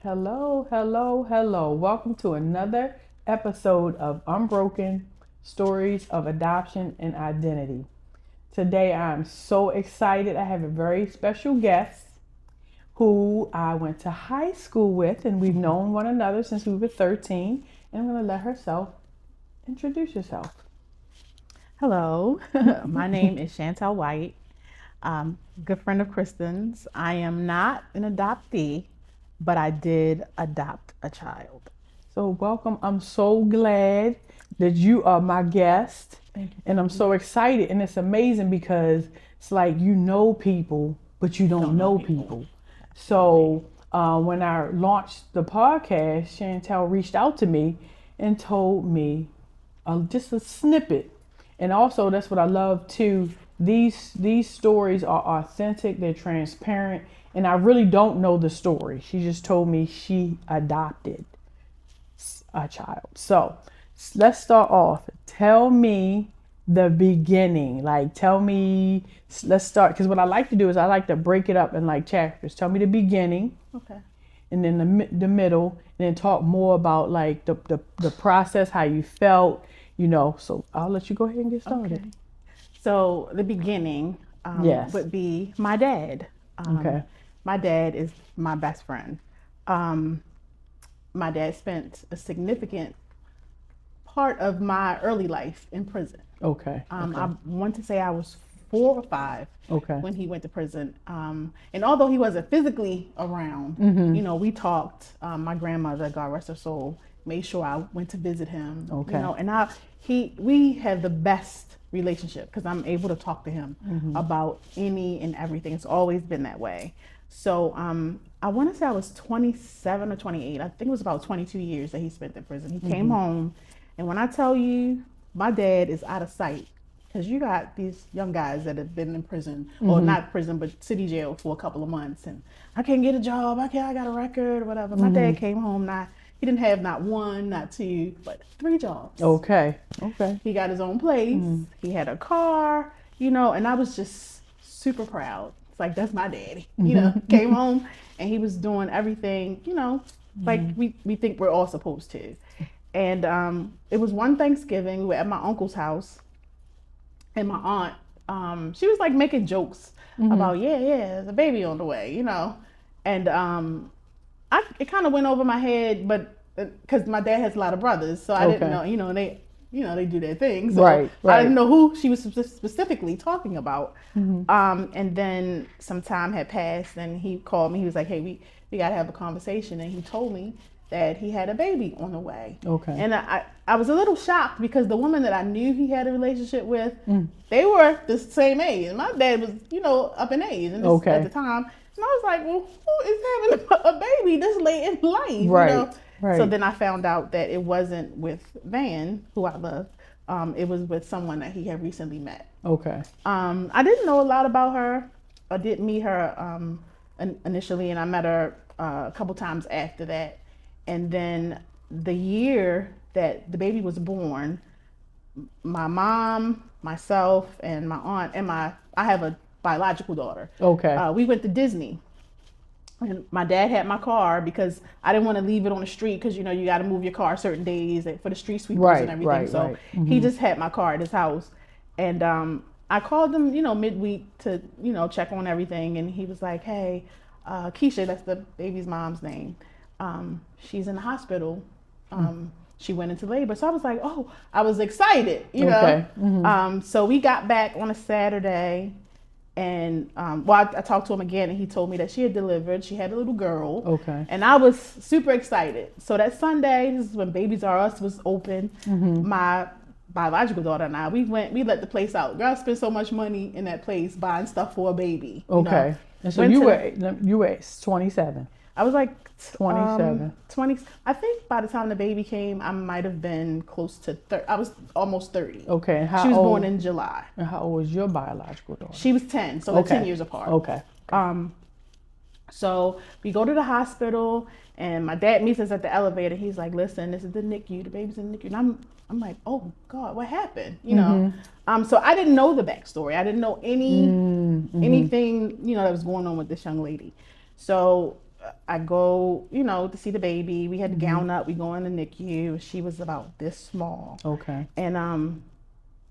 Hello, hello, hello. Welcome to another episode of Unbroken Stories of Adoption and Identity. Today I'm so excited. I have a very special guest who I went to high school with, and we've known one another since we were 13. And I'm going to let herself introduce herself. Hello, my name is Shantel White. Good friend of Kristen's. I am not an adoptee, but I did adopt a child. So, welcome. I'm so glad that you are my guest. Thank you. And I'm so excited. And it's amazing because it's like you know people, but you don't know people. So, when I launched the podcast, Chantel reached out to me and told me just a snippet. And also, that's what I love too. These stories are authentic, they're transparent, and I really don't know the story. She just told me she adopted a child. So let's start off. Tell me the beginning. Like, tell me, let's start, because what I like to do is I like to break it up in like chapters. Tell me the beginning. Okay. And then the middle, and then talk more about like the process, how you felt, So I'll let you go ahead and get started. Okay. So the beginning Yes. would be my dad. Okay. My dad is my best friend. My dad spent a significant part of my early life in prison. Okay. I want to say I was 4 or 5 Okay. when he went to prison. And although he wasn't physically around, we talked. My grandmother, God rest her soul, made sure I went to visit him. Okay. And we have the best relationship because I'm able to talk to him about any and everything. It's always been that way. So I want to say I was 27 or 28. I think it was about 22 years that he spent in prison. He came home, and when I tell you, my dad is out of sight. Because you got these young guys that have been in prison, or not prison, but city jail for a couple of months, and I can't get a job. I got a record or whatever. My dad came home, he didn't have not one, not two, but 3 jobs. Okay. He got his own place. He had a car, and I was just super proud. It's like, that's my daddy, came home and he was doing everything, like we think we're all supposed to. And it was one Thanksgiving, we were at my uncle's house. And my aunt, she was like making jokes about, there's a baby on the way, And it kind of went over my head, but because my dad has a lot of brothers, so I didn't know, they do their thing. So Right. I didn't know who she was specifically talking about. And then some time had passed, and he called me. He was like, "Hey, we got to have a conversation." And he told me that he had a baby on the way. Okay. And I was a little shocked because the woman that I knew he had a relationship with, they were the same age. And my dad was, up in age at the time. And I was like, well, who is having a baby this late in life? Right. Right. So then I found out that it wasn't with Van, who I love. It was with someone that he had recently met. Okay. I didn't know a lot about her. I did meet her initially, and I met her a couple times after that. And then the year that the baby was born, my mom, myself, and my aunt, and I have a biological daughter. Okay. We went to Disney. And my dad had my car because I didn't want to leave it on the street because, you got to move your car certain days for the street sweepers and everything. So he just had my car at his house. And I called him, midweek to, check on everything. And he was like, hey, Keisha, that's the baby's mom's name. She's in the hospital. She went into labor. So I was like, oh, I was excited, Okay. So we got back on a Saturday, and I talked to him again, and he told me that she had delivered. She had a little girl. Okay. And I was super excited. So that Sunday, this is when Babies R Us was open. My biological daughter and I, we let the place out. Girl, I spent so much money in that place buying stuff for a baby. Okay. And so you were 27. I was like 27. 20. I think by the time the baby came, I might have been close to 30. I was almost 30. Okay. And she was born in July. And how old was your biological daughter? She was 10, so we're 10 years apart. Okay. So we go to the hospital, and my dad meets us at the elevator. He's like, "Listen, this is the NICU. The baby's in the NICU." And I'm like, "Oh God, what happened?" So I didn't know the backstory. I didn't know anything that was going on with this young lady. So I go, to see the baby. We had to gown up. We go in the NICU. She was about this small. Okay. And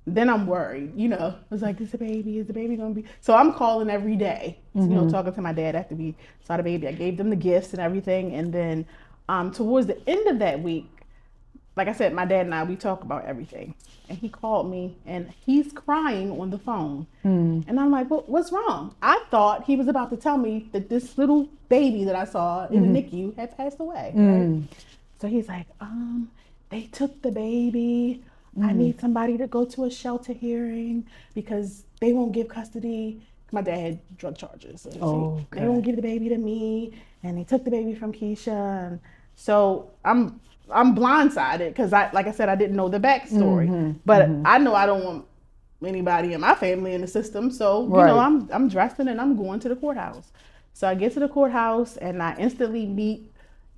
then I'm worried, I was like, is the baby gonna be? So I'm calling every day, talking to my dad after we saw the baby. I gave them the gifts and everything. And then towards the end of that week, like I said, my dad and I, we talk about everything. And he called me and he's crying on the phone. And I'm like, what's wrong? I thought he was about to tell me that this little baby that I saw in the NICU had passed away. Right? So he's like, they took the baby. I need somebody to go to a shelter hearing because they won't give custody. My dad had drug charges. So they won't give the baby to me. And they took the baby from Keisha. And so I'm blindsided because like I said, I didn't know the backstory. But I know I don't want anybody in my family in the system. So, I'm dressing and I'm going to the courthouse. So I get to the courthouse and I instantly meet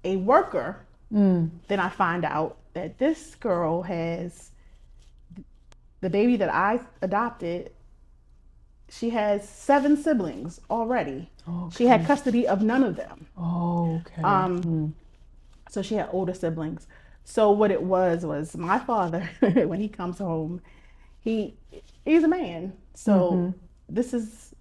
a worker. Then I find out that this girl has the baby that I adopted. She has 7 siblings already. Okay. She had custody of none of them. So she had older siblings. So what it was my father, when he comes home, he's a man. So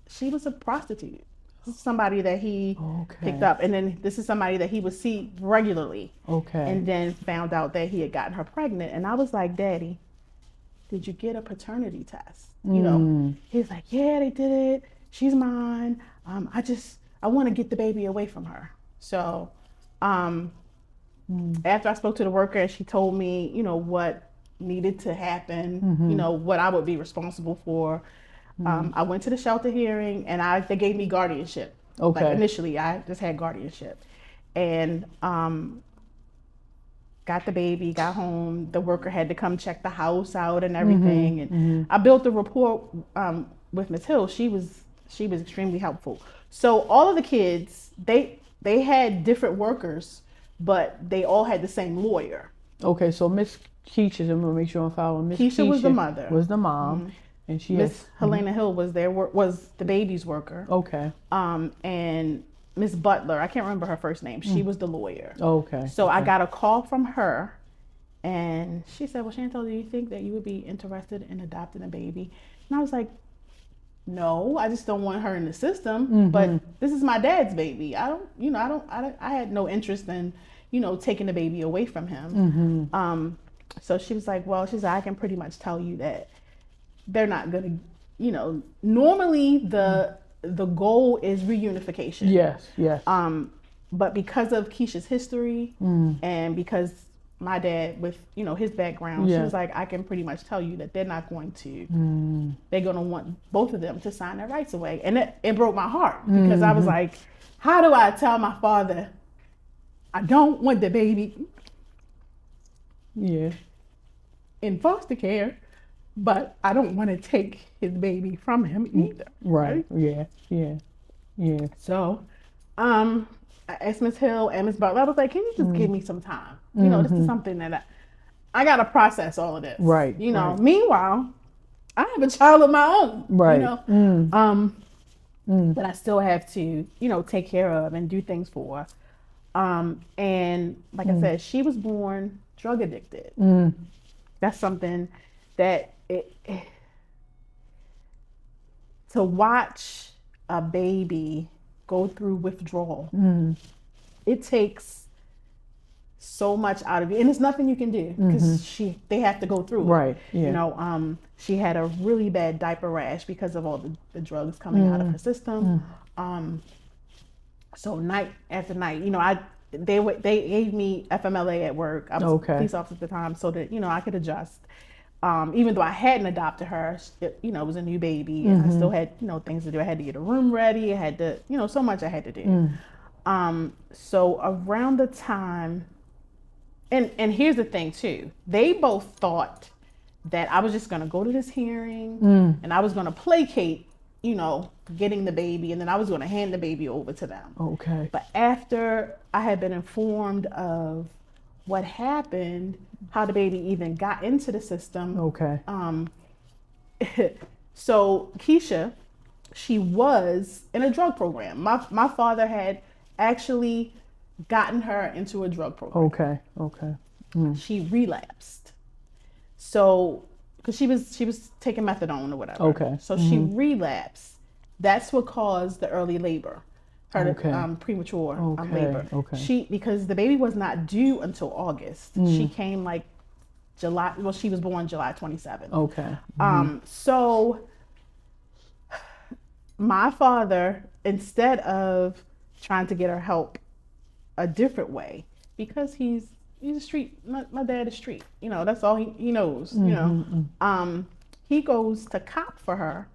she was a prostitute. This is somebody that he picked up. And then this is somebody that he would see regularly. And then found out that he had gotten her pregnant. And I was like, Daddy, did you get a paternity test? He's like, yeah, they did it. She's mine. I want to get the baby away from her. So after I spoke to the worker, she told me, what needed to happen, what I would be responsible for. I went to the shelter hearing and they gave me guardianship. Like initially I just had guardianship and got the baby, got home. The worker had to come check the house out and everything. And I built a rapport with Ms. Hill. She was extremely helpful. So all of the kids, they had different workers, but they all had the same lawyer. Okay, so Miss Keisha, I'm gonna make sure I'm following. Miss Keisha was the mother. Was the mom, and she Miss Helena Hill was the baby's worker. Okay. And Miss Butler, I can't remember her first name. She was the lawyer. Okay. So I got a call from her, and she said, "Well, Shantell, do you think that you would be interested in adopting a baby?" And I was like, "No, I just don't want her in the system. But this is my dad's baby. I had no interest in, taking the baby away from him." So she was like, "Well," she said, "I can pretty much tell you that they're not gonna, normally the goal is reunification." Yes. But because of Keisha's history and because my dad with, his background, she was like, "I can pretty much tell you that they're not going to, they're going to want both of them to sign their rights away." And it broke my heart because I was like, how do I tell my father, I don't want the baby in foster care, but I don't want to take his baby from him either. Right. Yeah. So, I asked Ms. Hill and Ms. Butler, I was like, "Can you just give me some time? This is something that I got to process all of this." Right. Meanwhile, I have a child of my own. Right. That I still have to, take care of and do things for. And like I said, she was born drug addicted. That's something that to watch a baby go through withdrawal, it takes so much out of you, and it's nothing you can do because they have to go through it. Right. Yeah. She had a really bad diaper rash because of all the drugs coming out of her system. So night after night, they gave me FMLA at work. I was a police officer at the time, so that I could adjust. Even though I hadn't adopted her, it was a new baby, and I still had things to do. I had to get a room ready. I had to so much I had to do. So around the time, and here's the thing too, they both thought that I was just going to go to this hearing and I was going to placate, getting the baby, and then I was going to hand the baby over to them. Okay. But after I had been informed of what happened, how the baby even got into the system. Okay. So Keisha, she was in a drug program. My father had actually gotten her into a drug program. Okay. She relapsed. So, because she was taking methadone or whatever. Okay. So she relapsed. That's what caused the early labor, her premature labor. Okay. Because the baby was not due until August. She came like July. Well, she was born July 27th. Okay. So my father, instead of trying to get her help a different way, because he's a street, my dad is street, you know, that's all he knows, you know. He goes to cop for her,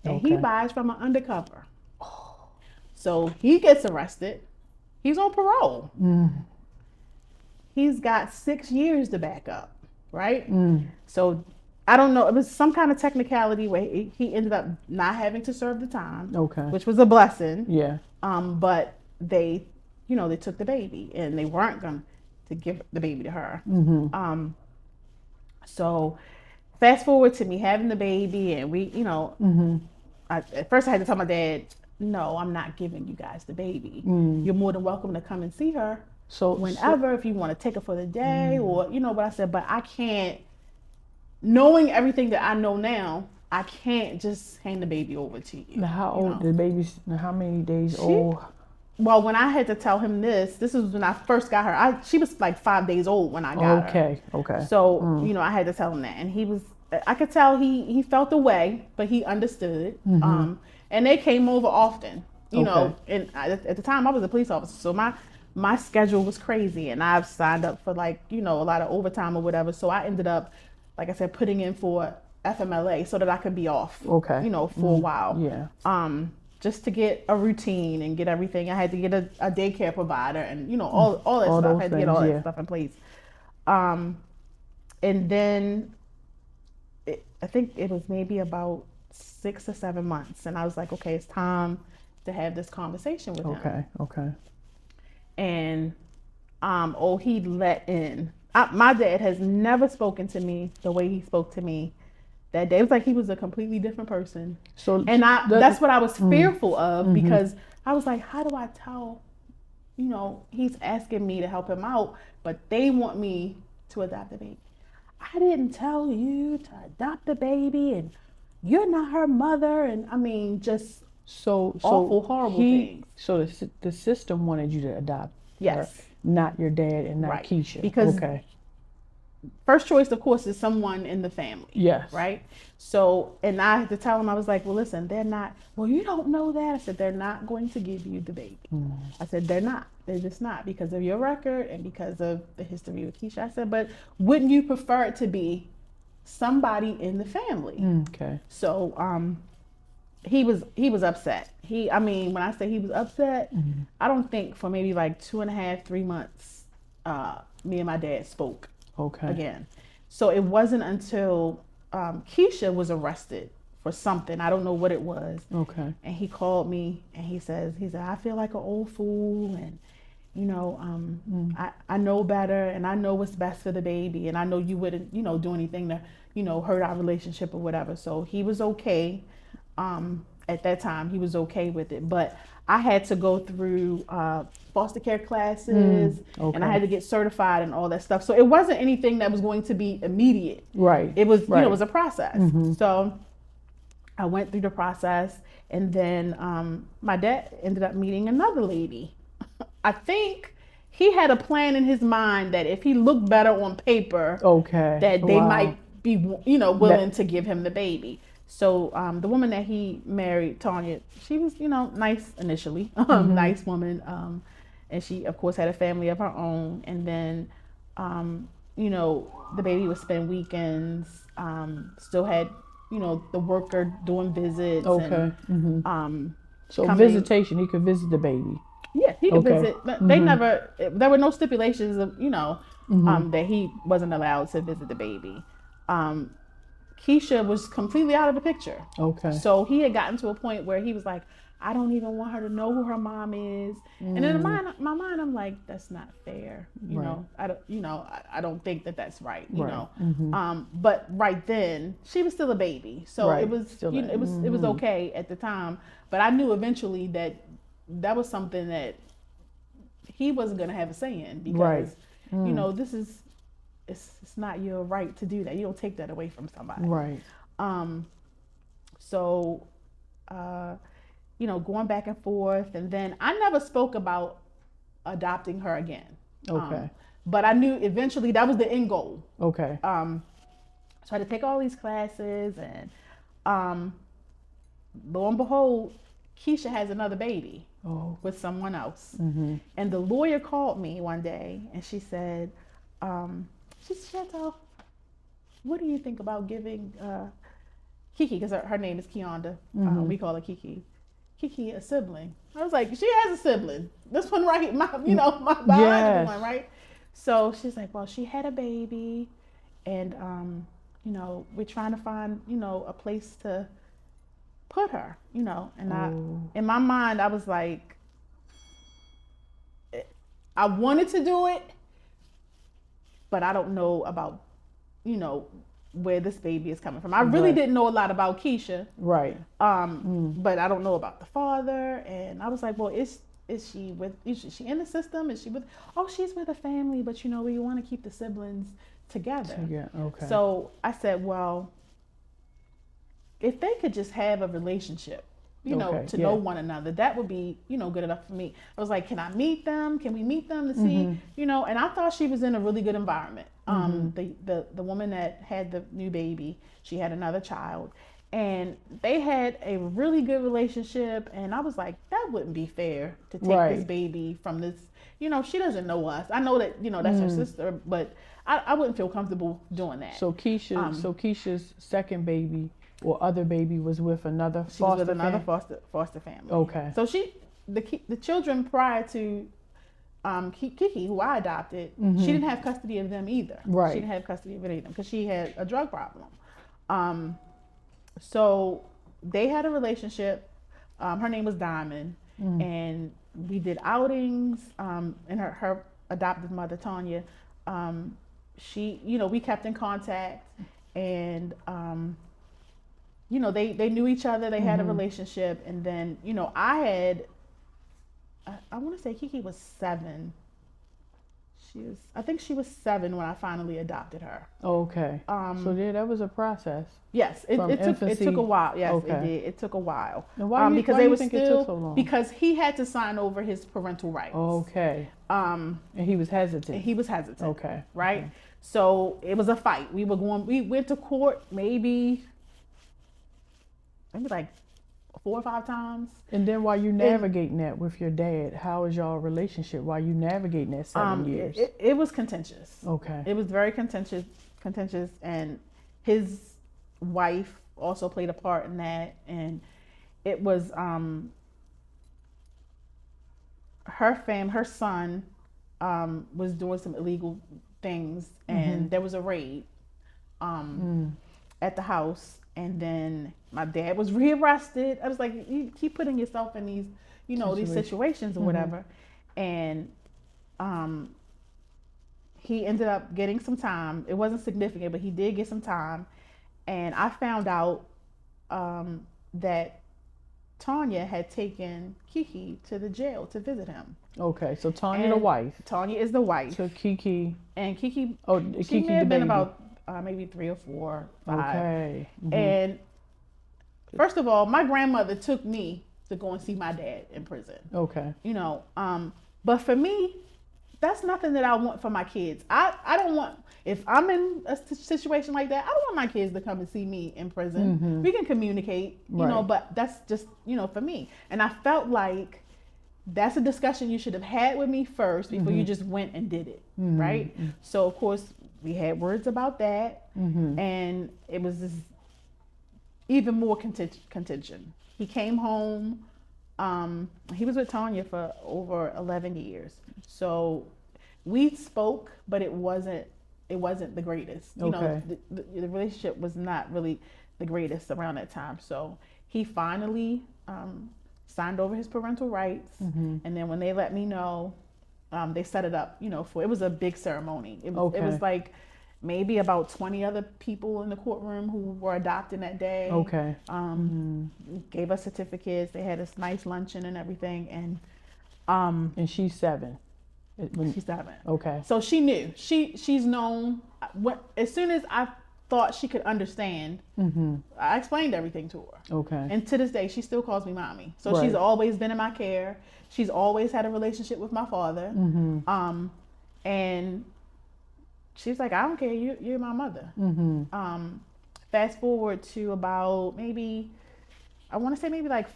and he buys from an undercover. So he gets arrested. He's on parole. He's got 6 years to back up, right? So I don't know. It was some kind of technicality where he ended up not having to serve the time, which was a blessing. Yeah. But they, you know, they took the baby, and they weren't going to give the baby to her. So fast forward to me having the baby, and we, you know, at first I had to tell my dad, no, I'm not giving you guys the baby. You're more than welcome to come and see her. So whenever, if you want to take her for the day, or, you know, but I said, but I can't, knowing everything that I know now, I can't just hand the baby over to you. Now, how old the baby's? How many days old? Well, when I had to tell him this was when I first got her. She was like 5 days old when I got her. Okay. So, you know, I had to tell him that, and I could tell he felt the way, but he understood. And they came over often, you know. And at the time, I was a police officer, so my schedule was crazy, and I've signed up for, like, you know, a lot of overtime or whatever. So I ended up, like I said, putting in for FMLA so that I could be off, you know, for a while. Yeah. Just to get a routine and get everything. I had to get a daycare provider, and, you know, all that stuff. I had to get all that stuff in place. And then I think it was maybe about 6 or 7 months, and I was like, okay, it's time to have this conversation with him. Okay. And he let in. My dad has never spoken to me the way he spoke to me that day. It was like he was a completely different person. So, and that's what I was fearful of, because I was like, how do I tell, you know, he's asking me to help him out, but they want me to adopt the baby. I didn't tell you to adopt the baby, and you're not her mother. And I mean, just awful, horrible things. So the system wanted you to adopt. Yes. Her, not your dad and not Keisha. Because first choice, of course, is someone in the family. Yes. Right? So, and I had to tell him, I was like, well, listen, they're not, well, you don't know that. I said, they're not going to give you the baby. I said, they're not. They're just not, because of your record and because of the history with Keisha. I said, but wouldn't you prefer it to be somebody in the family? Okay. So, he was upset. I mean, when I say he was upset, I don't think for maybe like 2.5, 3 months, me and my dad spoke again. So it wasn't until Keisha was arrested for something. I don't know what it was. And he called me, and he said, I feel like an old fool, and, you know, I know better, and I know what's best for the baby, and I know you wouldn't, you know, do anything to, you know, hurt our relationship or whatever. So he was okay. At that time, he was okay with it, but I had to go through foster care classes, and I had to get certified and all that stuff. So it wasn't anything that was going to be immediate. Right. It was, you know, it was a process. So I went through the process, and then my dad ended up meeting another lady. I think he had a plan in his mind that if he looked better on paper, that they might be, you know, willing to give him the baby. So the woman that he married, Tanya, she was, you know, nice initially, nice woman. And she, of course, had a family of her own. And then, you know, the baby would spend weekends, still had, you know, the worker doing visits. And, so visitation, he could visit the baby. Yeah, he could visit. They never, there were no stipulations of, you know, that he wasn't allowed to visit the baby. Keisha was completely out of the picture. So he had gotten to a point where he was like, I don't even want her to know who her mom is. And in my mind, I'm like, that's not fair. You know, I don't think that that's right. You know, but right then she was still a baby, so it was, you know, it was okay at the time. But I knew eventually that that was something that he wasn't going to have a say in, because Right. you know, this is, it's not your right to do that. You don't take that away from somebody. Right. So you know, going back and forth, and then I never spoke about adopting her again. Okay. But I knew eventually that was the end goal. Okay. So I had to take all these classes, and lo and behold, Keisha has another baby with someone else. Mm-hmm. And the lawyer called me one day, and she said, she said, Shantell, what do you think about giving Kiki, because her name is Keonda, we call her Kiki a sibling? I was like, she has a sibling. This one right, my biological one, right? So she's like, well, she had a baby, and you know, we're trying to find, you know, a place to put her, you know. And I, in my mind, I was like, I wanted to do it, but I don't know about, you know, where this baby is coming from. I really didn't know a lot about Keisha. Right. But I don't know about the father. And I was like, well, is she in the system? Is she with, she's with a family, but you know, we want to keep the siblings together. Yeah, okay. So I said, well, if they could just have a relationship, you know, to know one another, that would be, you know, good enough for me. I was like, can I meet them? Can we meet them to see, you know? And I thought she was in a really good environment. The woman that had the new baby, she had another child, and they had a really good relationship. And I was like, that wouldn't be fair to take this baby from this, you know, she doesn't know us. I know that, you know, that's her sister, but I wouldn't feel comfortable doing that. So Keisha's second baby or other baby was with another foster family. Okay. So the children prior to Kiki, who I adopted, she didn't have custody of them either. Right. She didn't have custody of any of them because she had a drug problem. So they had a relationship. Her name was Diamond, and we did outings. And her adopted mother, Tanya, she, you know, we kept in contact, and you know, they knew each other. They had a relationship, and then, you know, I want to say Kiki was 7. I think she was 7 when I finally adopted her. Okay. So that was a process. Yes, it took a while. Yes, it did. It took a while. And why do you think it took so long? Because he had to sign over his parental rights. Okay. And he was hesitant. Okay. Right. Okay. So it was a fight. We went to court maybe like 4 or 5 times. And then while you navigating that with your dad, how is y'all relationship while you navigating that 7 years? It was contentious. Okay. It was very contentious, and his wife also played a part in that, and it was her son was doing some illegal things, and there was a raid at the house. And then my dad was rearrested. I was like, you keep putting yourself in these, you know, these situations or whatever. And he ended up getting some time. It wasn't significant, but he did get some time. And I found out that Tanya had taken Kiki to the jail to visit him. Okay, so Tanya the wife. Tanya is the wife. So Kiki. And Kiki. Kiki may have been about maybe 3 or 4, 5. Okay. And first of all, my grandmother took me to go and see my dad in prison. Okay. You know, but for me, that's nothing that I want for my kids. I don't want, if I'm in a situation like that, I don't want my kids to come and see me in prison. We can communicate, you know, but that's just, you know, for me. And I felt like that's a discussion you should have had with me first before you just went and did it, right? So of course we had words about that, and it was this even more contention. He came home. He was with Tanya for over 11 years. So we spoke, but it wasn't the greatest. You know, the relationship was not really the greatest around that time. So he finally signed over his parental rights, and then when they let me know, they set it up, you know, it was a big ceremony. It was like maybe about 20 other people in the courtroom who were adopting that day. Okay. Gave us certificates. They had this nice luncheon and everything. And she's 7. She's 7. Okay. So she knew. She's known. As soon as I thought she could understand, I explained everything to her. Okay. And to this day, she still calls me mommy. So Right. she's always been in my care. She's always had a relationship with my father. And she's like, I don't care. You're my mother. Fast forward to about maybe, I want to say maybe like,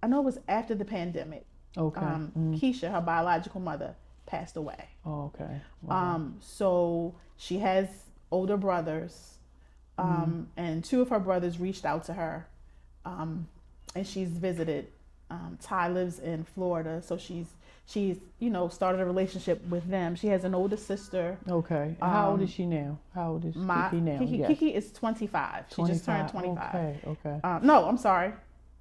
I know it was after the pandemic. Okay. Keisha, her biological mother, passed away. Oh, okay. Wow. So she has older brothers, and 2 of her brothers reached out to her, and she's visited. Ty lives in Florida, so she's started a relationship with them. She has an older sister. Okay. How old is she now? How old is Kiki now? Kiki is 25. She just turned 25. Okay. No, I'm sorry.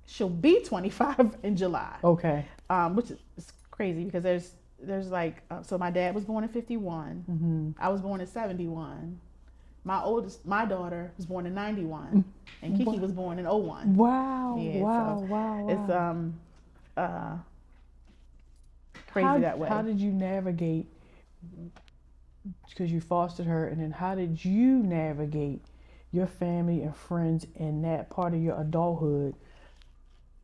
She'll be 25 in July. Okay. Which is crazy because there's like, so my dad was born in 51. I was born in 71. My daughter was born in 91, and Kiki was born in 01. Wow. Yeah, Wow. It's crazy that way. How did you navigate, because you fostered her, and then how did you navigate your family and friends in that part of your adulthood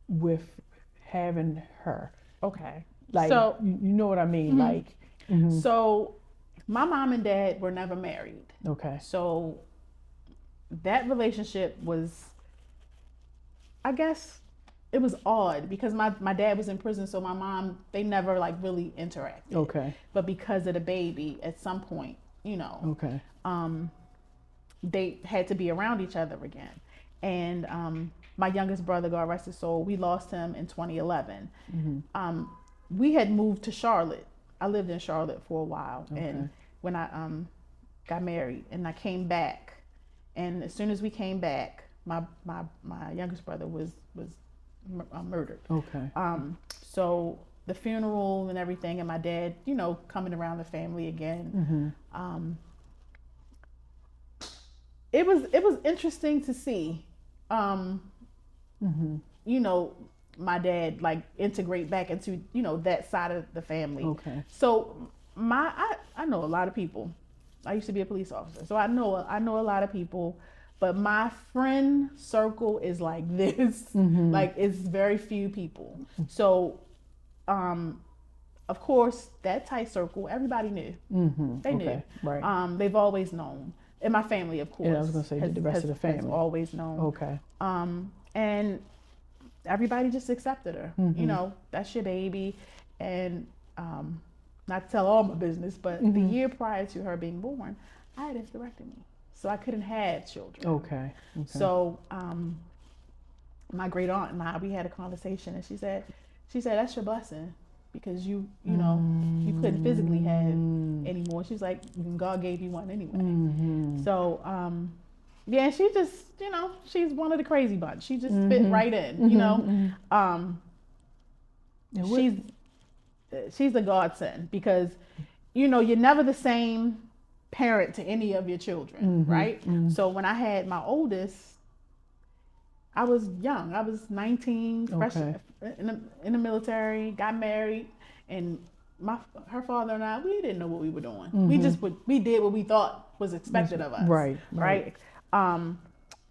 with having her? Okay. Like, so you know what I mean? Like, so my mom and dad were never married. Okay. So that relationship was, I guess, it was odd because my dad was in prison, so my mom, they never like really interacted. Okay. But because of the baby, at some point, Okay. They had to be around each other again. And my youngest brother, God rest his soul, we lost him in 2011. We had moved to Charlotte. I lived in Charlotte for a while. Okay. And when I got married and I came back, and as soon as we came back, my youngest brother was murdered. Okay. So the funeral and everything, and my dad, coming around the family again. It was interesting to see, my dad like integrate back into, that side of the family. Okay. So I know a lot of people. I used to be a police officer, so I know a lot of people, but my friend circle is like this. Like, it's very few people. So, of course, that tight circle, everybody knew. They knew. Right. They've always known. And my family, of course. Yeah, I was gonna say the rest of the family has always known. Okay. And everybody just accepted her. That's your baby. And not to tell all my business, but the year prior to her being born, I had hysterectomy, so I couldn't have children. Okay. So my great aunt and I, we had a conversation, and she said that's your blessing, because you couldn't physically have anymore. She's like, God gave you one anyway. So yeah, she just, she's one of the crazy bunch. She just fit right in. She's a godsend, because you're never the same parent to any of your children, right? So when I had my oldest, I was young. I was 19, fresh in the military, got married, and her father and I, we didn't know what we were doing. We did what we thought was expected of us. Right.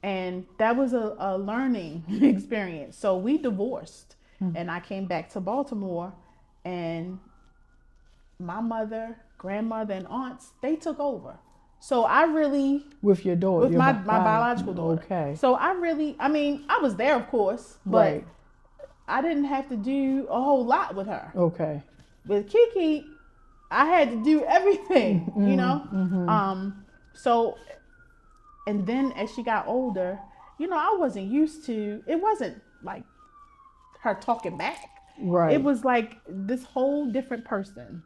And that was a learning experience. So we divorced, and I came back to Baltimore, and my mother, grandmother, and aunts, they took over. So I really... With your daughter? With my biological daughter. Okay. So I was there, of course, but I didn't have to do a whole lot with her. Okay. With Kiki, I had to do everything, So, and then as she got older, I wasn't used to... It wasn't like her talking back. Right. It was like this whole different person.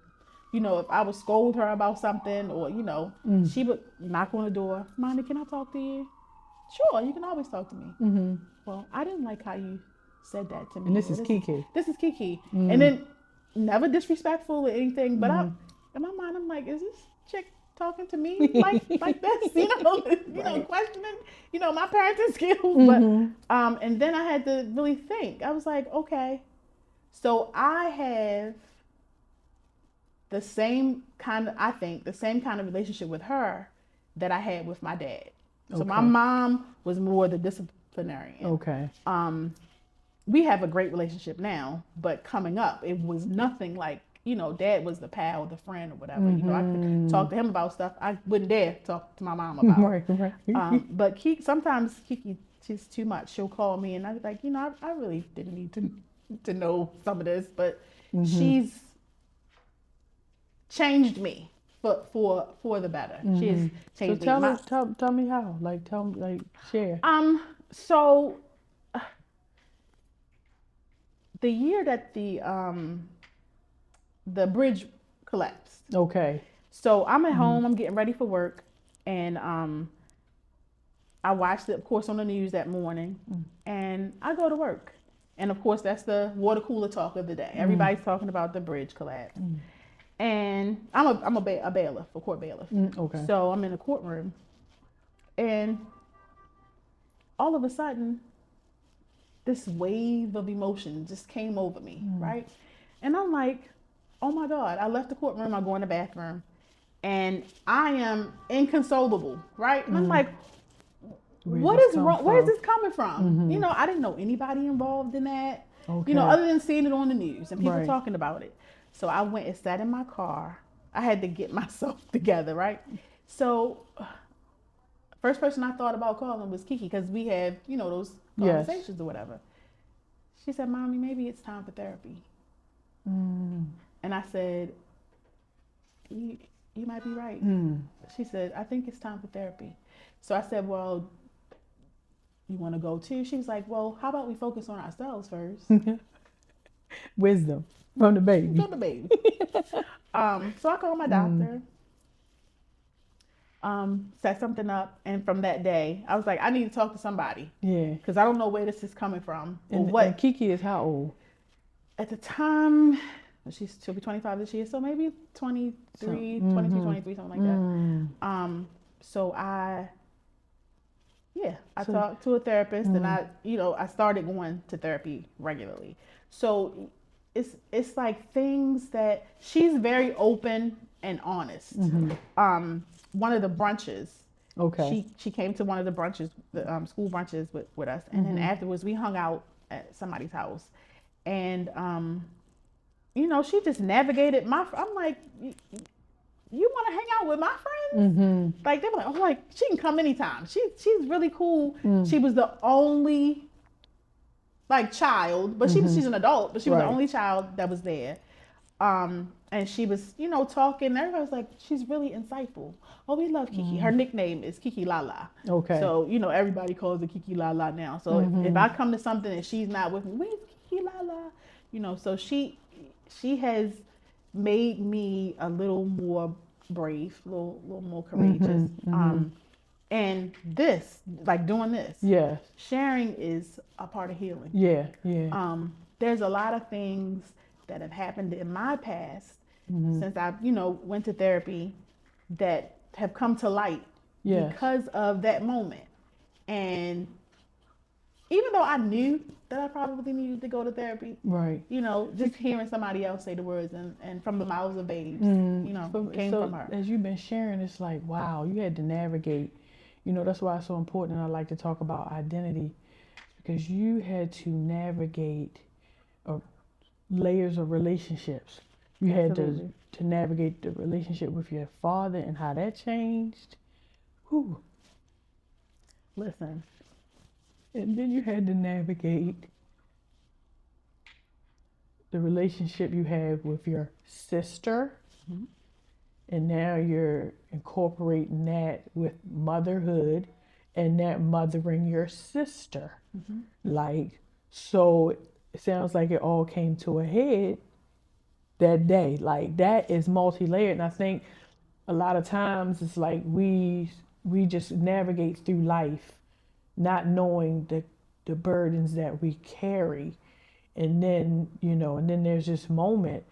If I would scold her about something, or, she would knock on the door. Mommy, can I talk to you? Sure, you can always talk to me. Well, I didn't like how you said that to me. And this is Kiki. This is Kiki. And then never disrespectful or anything, but in my mind, I'm like, is this chick talking to me like this, questioning, my parenting skills. But and then I had to really think. I was like, okay, so I have the same kind of relationship with her that I had with my dad. So my mom was more the disciplinarian. Okay. We have a great relationship now, but coming up, it was nothing like, dad was the pal, the friend, or whatever. I could talk to him about stuff I wouldn't dare talk to my mom about. Right. But sometimes Kiki, she's too much. She'll call me, and I'd be like, I really didn't need to know some of this, but she's changed me for the better. She has changed me. Tell me how. Share. So the year that the bridge collapsed. Okay. So I'm at home, I'm getting ready for work, and I watched it, of course, on the news that morning, and I go to work. And of course, that's the water cooler talk of the day. Everybody's talking about the bridge collapse. And I'm a bailiff, a court bailiff. Okay. So I'm in a courtroom, and all of a sudden, this wave of emotion just came over me, right? And I'm like, oh my God, I left the courtroom, I go in the bathroom, and I am inconsolable, right? And I'm like, what is wrong? Where is this coming from? I didn't know anybody involved in that, other than seeing it on the news and people talking about it. So I went and sat in my car. I had to get myself together, right? So first person I thought about calling was Kiki, because we have, those conversations or whatever. She said, Mommy, maybe it's time for therapy. And I said, you might be right. She said, I think it's time for therapy. So I said, well, you want to go too? She was like, well, how about we focus on ourselves first? Wisdom from the baby. So I called my doctor, set something up, and from that day, I was like, I need to talk to somebody. Yeah. Because I don't know where this is coming from. And Kiki is how old? At the time, she'll be 25 this year, so maybe 23, 22, 23, something like that. So I talked to a therapist, and I started going to therapy regularly. So it's like things that she's very open and honest. One of the brunches, she came to one of the brunches, the school brunches with us, and then afterwards we hung out at somebody's house, and she just navigated I'm like, you want to hang out with my friends? Like, they were like, oh, like, she can come anytime. She's really cool. She was the only child, but she's an adult, but she was the only child that was there. And she was, talking. Everybody was like, she's really insightful. Oh, we love Kiki. Her nickname is Kiki Lala. Okay. So, everybody calls her Kiki Lala now. So if I come to something and she's not with me, where's Kiki Lala? So she has made me a little more brave, a little more courageous. And this, doing this, sharing is a part of healing. There's a lot of things that have happened in my past since I, went to therapy, that have come to light because of that moment. And even though I knew that I probably needed to go to therapy, just hearing somebody else say the words and from the mouths of babes, came from her. As you've been sharing, it's like, wow, you had to navigate. That's why it's so important. I like to talk about identity, because you had to navigate layers of relationships. You Absolutely. had to navigate the relationship with your father and how that changed. Whew. Listen. And then you had to navigate the relationship you have with your sister. And now you're incorporating that with motherhood and that mothering your sister. So it sounds like it all came to a head that day. That is multi-layered. And I think a lot of times it's like we just navigate through life not knowing the burdens that we carry. And then, and then there's this moment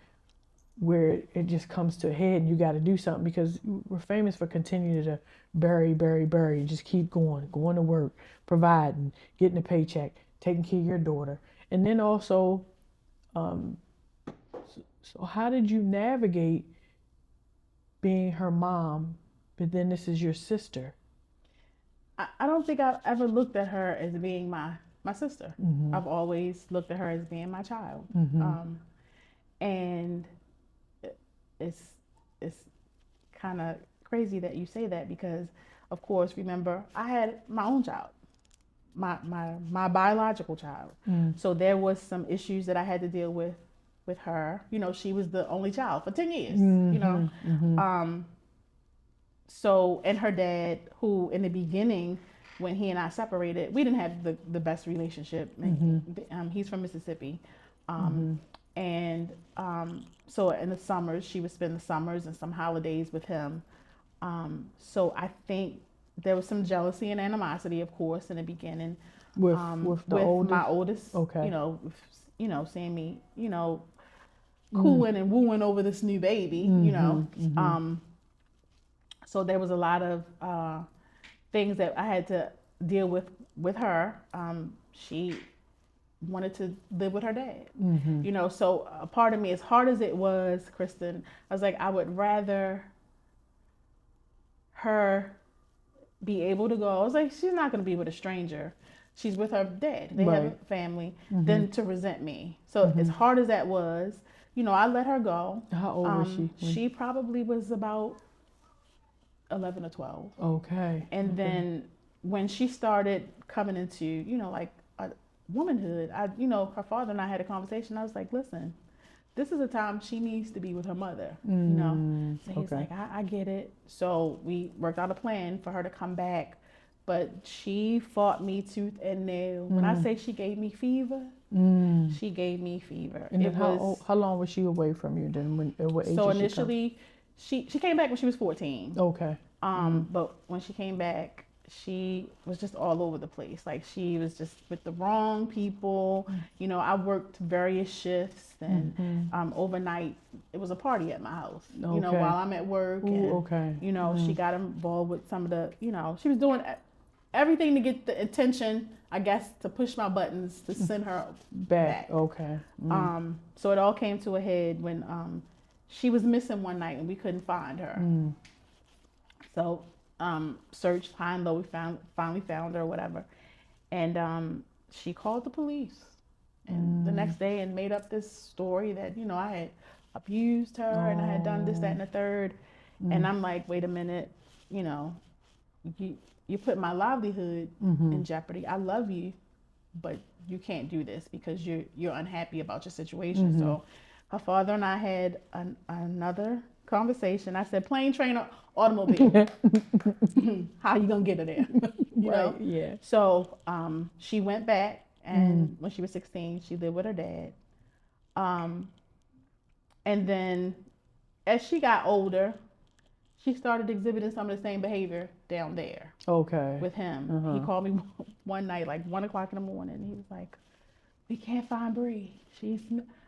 where it just comes to a head and you got to do something, because we're famous for continuing to bury, and just keep going to work, providing, getting a paycheck, taking care of your daughter. And then also, so how did you navigate being her mom, but then this is your sister? I don't think I've ever looked at her as being my sister. Mm-hmm. I've always looked at her as being my child. Mm-hmm. And it's kind of crazy that you say that, because of course, remember, I had my own child, my biological child. So there was some issues that I had to deal with her. You know, she was the only child for 10 years, you know. So, and her dad, who in the beginning, when he and I separated, we didn't have the best relationship. He's from Mississippi. And so in the summers, she would spend the summers and some holidays with him. So I think there was some jealousy and animosity, of course, in the beginning. With my oldest, okay. You know, seeing me, you know, cooing and wooing over this new baby, you know. So there was a lot of things that I had to deal with her. She wanted to live with her dad, you know. So a part of me, as hard as it was, Kristen, I was like, I would rather her be able to go. I was like, she's not going to be with a stranger. She's with her dad. They have a family. Than to resent me. So as hard as that was, you know, I let her go. How old was she? She probably was about 11 or 12. Okay. And then when she started coming into, you know, like a womanhood, you know, her father and I had a conversation. I was like, listen, this is a time she needs to be with her mother, you know. So he's like, I get it. So we worked out a plan for her to come back, but she fought me tooth and nail. When I say she gave me fever, she gave me fever. And then how long was she away from you then? What age so did initially, she came back when she was 14. Okay. But when she came back, she was just all over the place. Like, she was just with the wrong people. You know, I worked various shifts, and overnight it was a party at my house. You know, while I'm at work. And, you know, she got involved with some of the, you know, she was doing everything to get the attention, I guess, to push my buttons to send her back. Okay. So it all came to a head when she was missing one night and we couldn't find her. So searched high and low, we finally found her or whatever. And she called the police. And the next day and made up this story that, you know, I had abused her and I had done this, that, and the third. And I'm like, wait a minute, you know, you put my livelihood in jeopardy. I love you, but you can't do this because you're unhappy about your situation. So her father and I had another conversation. I said, plane, train, or automobile. How you gonna get her there? You know? Yeah. So she went back, and when she was 16, she lived with her dad. And then as she got older, she started exhibiting some of the same behavior down there. Okay. With him. He called me one night, like 1 o'clock in the morning. And he was like, we can't find Bree.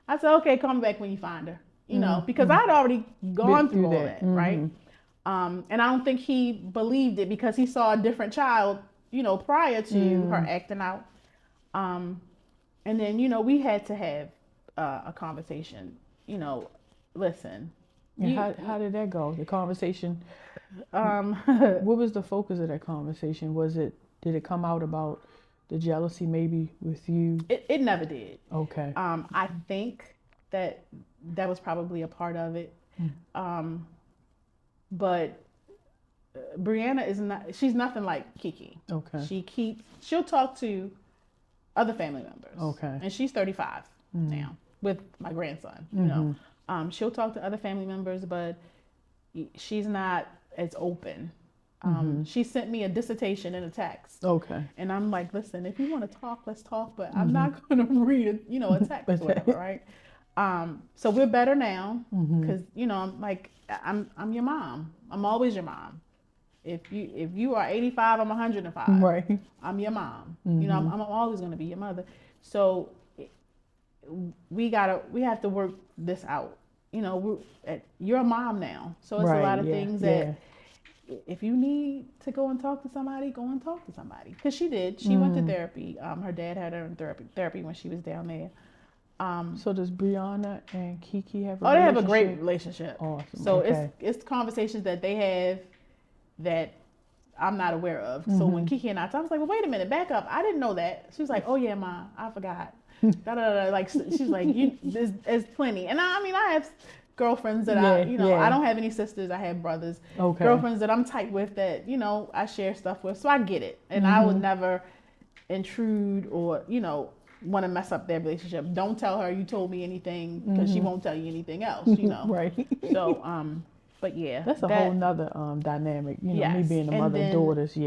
I said, okay, come back when you find her. You know, because I'd already gone through all that, right? And I don't think he believed it because he saw a different child, you know, prior to her acting out. And then, you know, we had to have a conversation, you know, listen. How did that go? The conversation, what was the focus of that conversation? Did it come out about the jealousy maybe with you? It never did. Okay. I think that was probably a part of it. But Brianna she's nothing like Kiki. Okay. She'll talk to other family members. Okay. And she's 35 now with my grandson, you know. She'll talk to other family members, but she's not as open. She sent me a dissertation in a text. Okay. And I'm like, listen, if you want to talk, let's talk, but I'm not going to read, you know, a text or whatever, right? So we're better now because, you know, I'm like, I'm your mom. I'm always your mom. If you are 85, I'm 105. Right. I'm your mom. You know, I'm always going to be your mother. So we have to work this out, you know, you're a mom now. So it's a lot of things that if you need to go and talk to somebody, go and talk to somebody. Because she did. She went to therapy. Her dad had her in therapy when she was down there. So does Brianna and Kiki have a relationship? They have a great relationship. Awesome. So it's conversations that they have that I'm not aware of. So when Kiki and I talked, I was like, well, wait a minute, back up. I didn't know that. She was like, oh yeah, Ma, I forgot. Like she's like, there's plenty. And I have girlfriends that I don't have any sisters. I have brothers. Okay. Girlfriends that I'm tight with that, I share stuff with. So I get it. And I would never intrude or, want to mess up their relationship. Don't tell her you told me anything because she won't tell you anything else, Right. So, but yeah. That's a whole nother dynamic, me being a mother of daughters,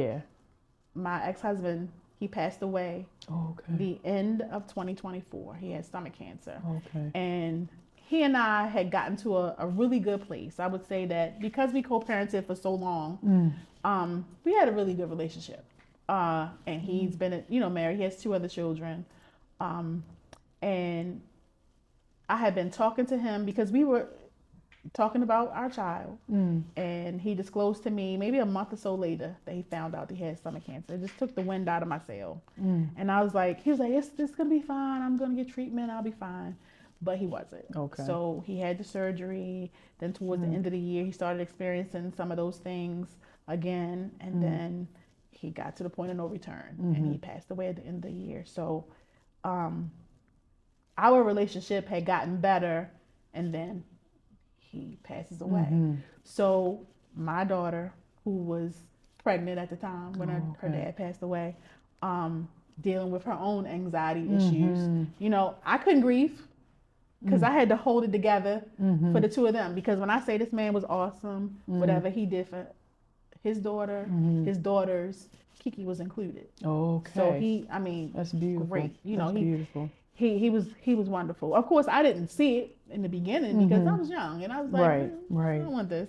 My ex-husband, he passed away the end of 2024. He had stomach cancer. Okay. And he and I had gotten to a really good place. I would say that because we co-parented for so long, we had a really good relationship. And he's been, married. He has 2 other children. And I had been talking to him because we were talking about our child. And he disclosed to me maybe a month or so later that he found out that he had stomach cancer. It just took the wind out of my sail. And I was like, he was like, it's going to be fine. I'm going to get treatment. I'll be fine. But he wasn't. Okay. So he had the surgery. Then towards the end of the year, he started experiencing some of those things again. And then he got to the point of no return. And he passed away at the end of the year. So our relationship had gotten better. And then he passes away. So my daughter, who was pregnant at the time when her dad passed away, dealing with her own anxiety issues. I couldn't grieve. Because I had to hold it together for the 2 of them. Because when I say this man was awesome, whatever he did for his daughter, his daughters, Kiki was included. Okay. So that's beautiful. Great. That's beautiful. He was wonderful. Of course, I didn't see it in the beginning because I was young and I was like, I don't want this.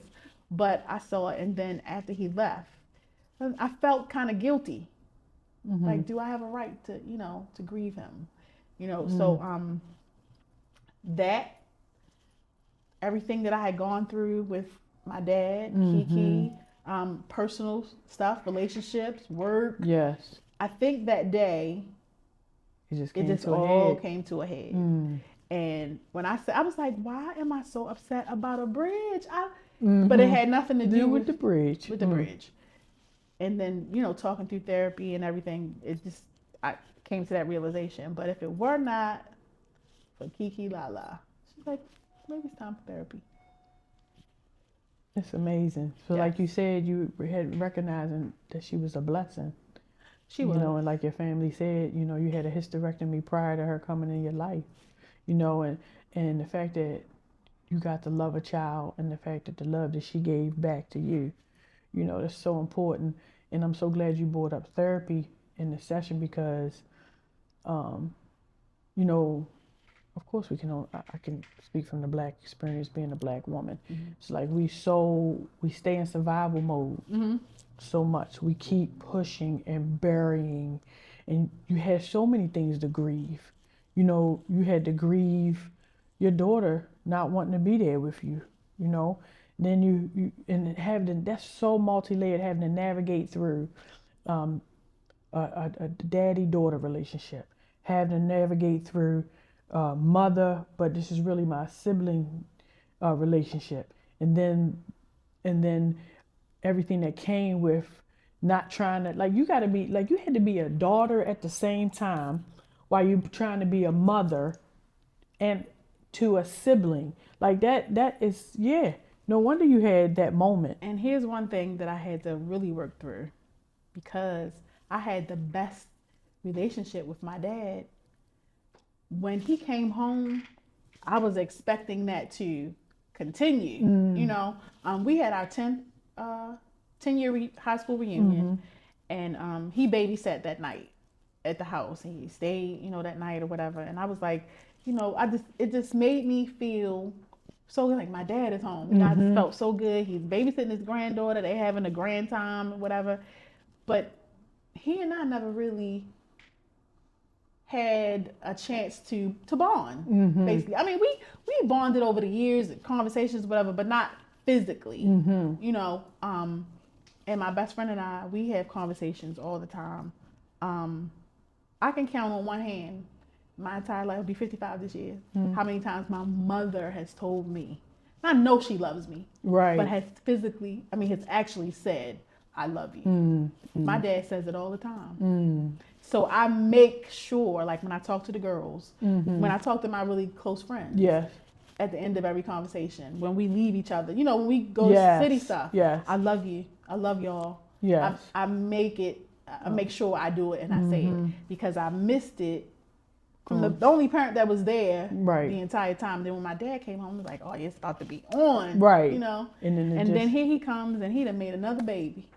But I saw it, and then after he left, I felt kind of guilty. Like, do I have a right to to grieve him? So that everything that I had gone through with my dad, Kiki, personal stuff, relationships, work. Yes. I think that day it just all came to a head. And when I was like, why am I so upset about a bridge? But it had nothing to do with the bridge. With the bridge. And then, talking through therapy and everything, I came to that realization. But if it were not for Kiki Lala, she's like, maybe it's time for therapy. It's amazing. So like you said, you had recognizing that she was a blessing. She was. And like your family said, you had a hysterectomy prior to her coming in your life. And the fact that you got to love a child and the fact that the love that she gave back to you, that's so important. And I'm so glad you brought up therapy in the session because, of course I can speak from the Black experience being a Black woman. It's like we stay in survival mode so much. We keep pushing and burying, and you had so many things to grieve. You had to grieve your daughter not wanting to be there with you, Then you and having that's so multi-layered, having to navigate through a daddy-daughter relationship, having to navigate through mother, but this is really my sibling relationship, and then everything that came with not trying to you had to be a daughter at the same time while you're trying to be a mother and to a sibling that is no wonder you had that moment. And here's one thing that I had to really work through, because I had the best relationship with my dad. When he came home, I was expecting that to continue. We had our 10-year high school reunion, and he babysat that night at the house. He stayed, that night or whatever. And I was like, it just made me feel so like my dad is home. I just felt so good. He's babysitting his granddaughter. They having a grand time or whatever. But he and I never really had a chance to bond, basically. I mean, we bonded over the years, conversations, whatever, but not physically, you know. And my best friend and I, we have conversations all the time. I can count on one hand, my entire life, I'll be 55 this year, how many times my mother has told me, and I know she loves me, right, but has physically, I mean, has actually said, I love you. My dad says it all the time. So I make sure, like when I talk to the girls, when I talk to my really close friends, yes, at the end of every conversation, when we leave each other, you know, when we go to city stuff, yes, I love you, I love y'all. Yes. I make it, I make sure I do it and I say it, because I missed it from the only parent that was there the entire time. Then when my dad came home, I was like, oh, it's about to be on, right? You know, and then here he comes and he done made another baby.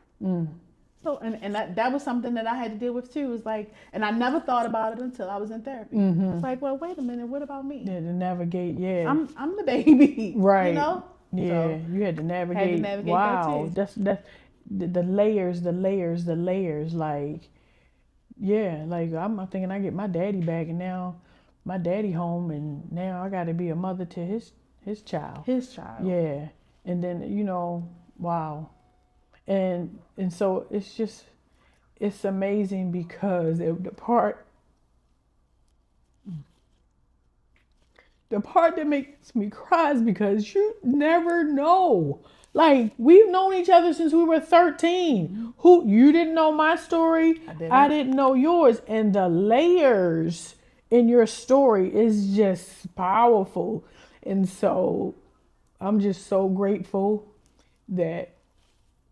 So and that was something that I had to deal with too. It's like, and I never thought about it until I was in therapy. It's like, well, wait a minute, what about me? Yeah, to navigate. Yeah, I'm the baby, right? You know, yeah, so you had to navigate. Wow, that's the layers. Like, yeah, like I'm thinking I get my daddy back, and now my daddy home, and now I got to be a mother to his child. Yeah, and then you know, wow. And so it's amazing because the part that makes me cry is because you never know. Like, we've known each other since we were 13. Who you didn't know my story, I didn't know yours, and the layers in your story is just powerful. And so I'm just so grateful that,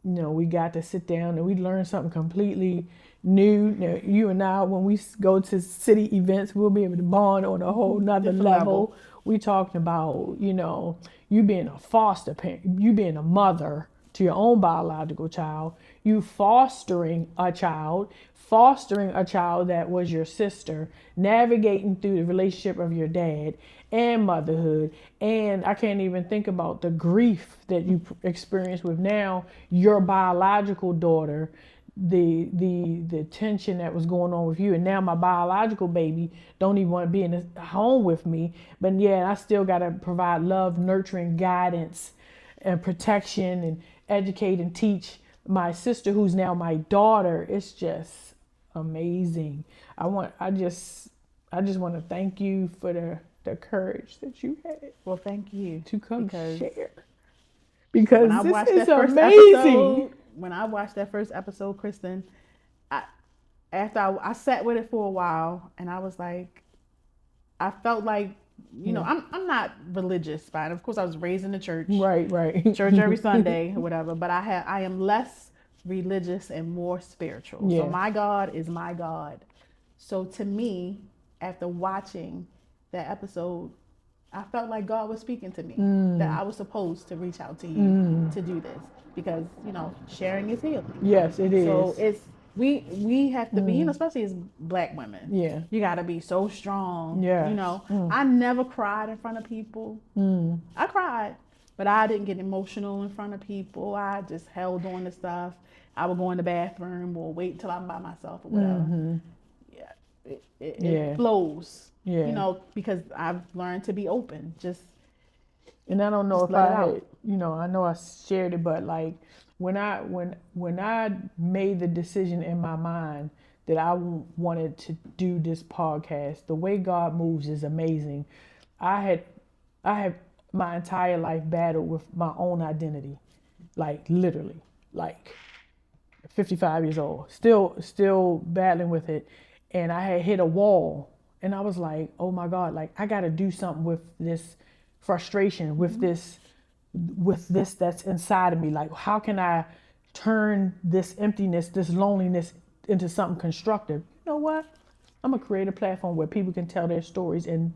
you know, we got to sit down and we learned something completely new. Now, you and I, when we go to city events, we'll be able to bond on a whole nother level. We talked about, you know, you being a foster parent, you being a mother to your own biological child, you fostering a child that was your sister, navigating through the relationship of your dad and motherhood. And I can't even think about the grief that you experience with now your biological daughter, the tension that was going on with you, and now my biological baby don't even want to be in the home with me, but yeah, I still got to provide love, nurturing, guidance, and protection, and educate and teach my sister, who's now my daughter. It's just amazing. I just want to thank you for the courage that you had. Well, thank you to come share, because this is amazing. When I watched that first episode, Kristen, after I sat with it for a while, and I was like, I felt like, you know, I'm not religious, but of course I was raised in the church, right, church every Sunday or whatever. But I am less religious and more spiritual. So my God is my God. So to me, after watching that episode, I felt like God was speaking to me, that I was supposed to reach out to you to do this, because, you know, sharing is healing. Yes, it is. So it's we have to be, you know, especially as Black women. Yeah, you got to be so strong. Yeah, you know, I never cried in front of people. I cried, but I didn't get emotional in front of people. I just held on to stuff. I would go in the bathroom or wait till I'm by myself or whatever. It flows. Yeah. You know, because I've learned to be open. And I don't know if I had, you know, I know I shared it, but like when I made the decision in my mind that I wanted to do this podcast, the way God moves is amazing. I have my entire life battled with my own identity, like literally, like 55 years old, still battling with it. And I had hit a wall. And I was like, oh my God, like I got to do something with this frustration, with this that's inside of me. Like, how can I turn this emptiness, this loneliness into something constructive? You know what? I'm going to create a platform where people can tell their stories, and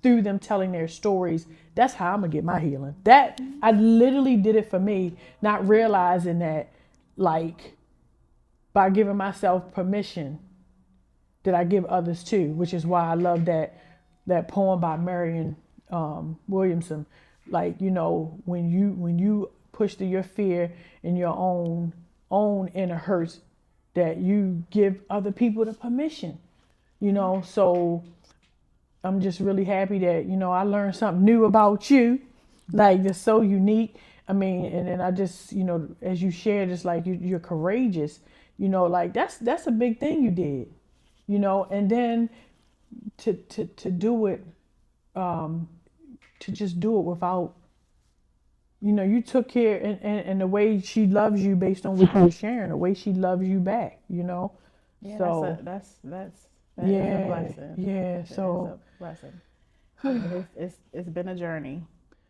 through them telling their stories, that's how I'm going to get my healing. That I literally did it for me, not realizing that, like, by giving myself permission, that I give others too, which is why I love that poem by Marion Williamson. Like, you know, when you push through your fear and your own inner hurts, that you give other people the permission you know. So I'm just really happy that, you know, I learned something new about you, like that's so unique. I mean, and then I just, you know, as you shared, it's like you're courageous, you know, like that's a big thing you did, you know, and then to do it, um, to just do it without, you know, you took care, and the way she loves you based on what you were sharing, the way she loves you back, you know. Yeah, So that is a yeah, blessing. yeah. That is a So blessing. But it's been a journey.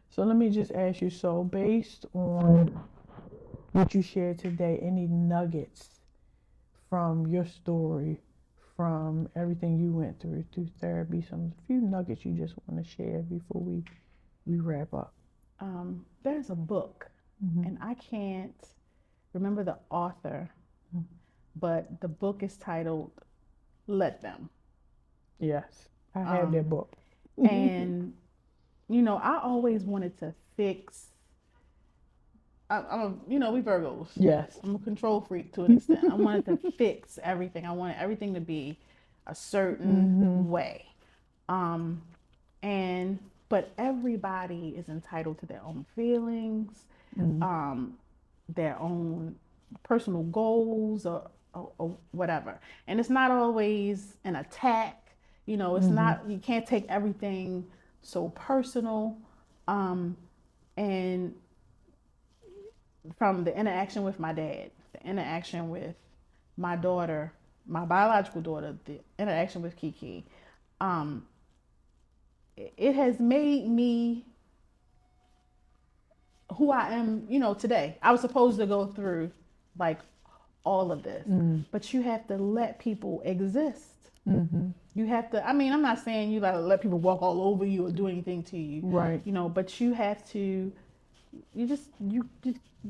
so let me just ask you, so based on what you shared today, any nuggets from your story, from everything you went through therapy, some few nuggets you just want to share before we wrap up. There's a book, Mm-hmm. and I can't remember the author, but the book is titled "Let Them." Yes, I have Um, that book. and you know, I always wanted to fix. You know, we Virgos. Yes. I'm a control freak to an extent. I wanted to fix everything. I wanted everything to be a certain Mm-hmm. way. Um, and but everybody is entitled to their own feelings, Mm-hmm. um, their own personal goals, or whatever. And it's not always an attack. You know, it's Mm-hmm. not. You can't take everything so personal. Um, and from the interaction with my dad, the interaction with my daughter, my biological daughter, the interaction with Kiki, um, it has made me who I am, you know, today. I was supposed to go through like all of this, but you have to let people exist. Mm-hmm. You have to, I mean, I'm not saying you gotta let people walk all over you or do anything to you, Right. you know, but you have to, you just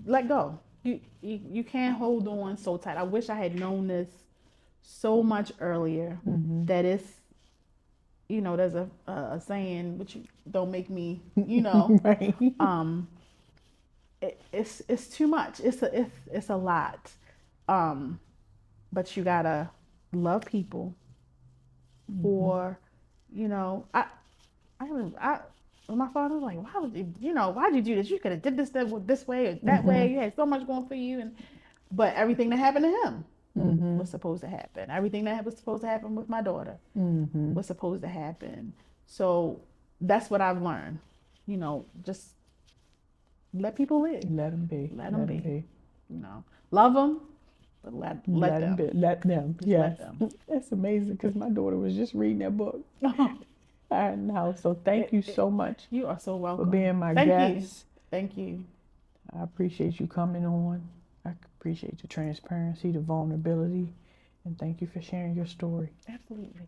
let go. You can't hold on so tight. I wish I had known this so much earlier. Mm-hmm. That it's, you know, there's a saying, which you don't make me, you know, Right. um, it's too much. It's a lot. Um, but you gotta love people, Mm-hmm. or, you know, I my father was like, why would you, you know, why'd you do this? You could have did this way or that Mm-hmm. way. You had so much going for you, and but everything that happened to him Mm-hmm. was supposed to happen. Everything that was supposed to happen with my daughter Mm-hmm. was supposed to happen. So that's what I've learned. You know, just let people live. Let them be. Let them Let them be. be. You know, love them, but let Let them them. be. Let them. Just Yes. let them. That's amazing because my daughter was just reading that book. I know. So thank you so much You are so for welcome. being my Thank you. guest. Thank you. I appreciate you coming on. I appreciate the transparency, the vulnerability, and thank you for sharing your story. Absolutely.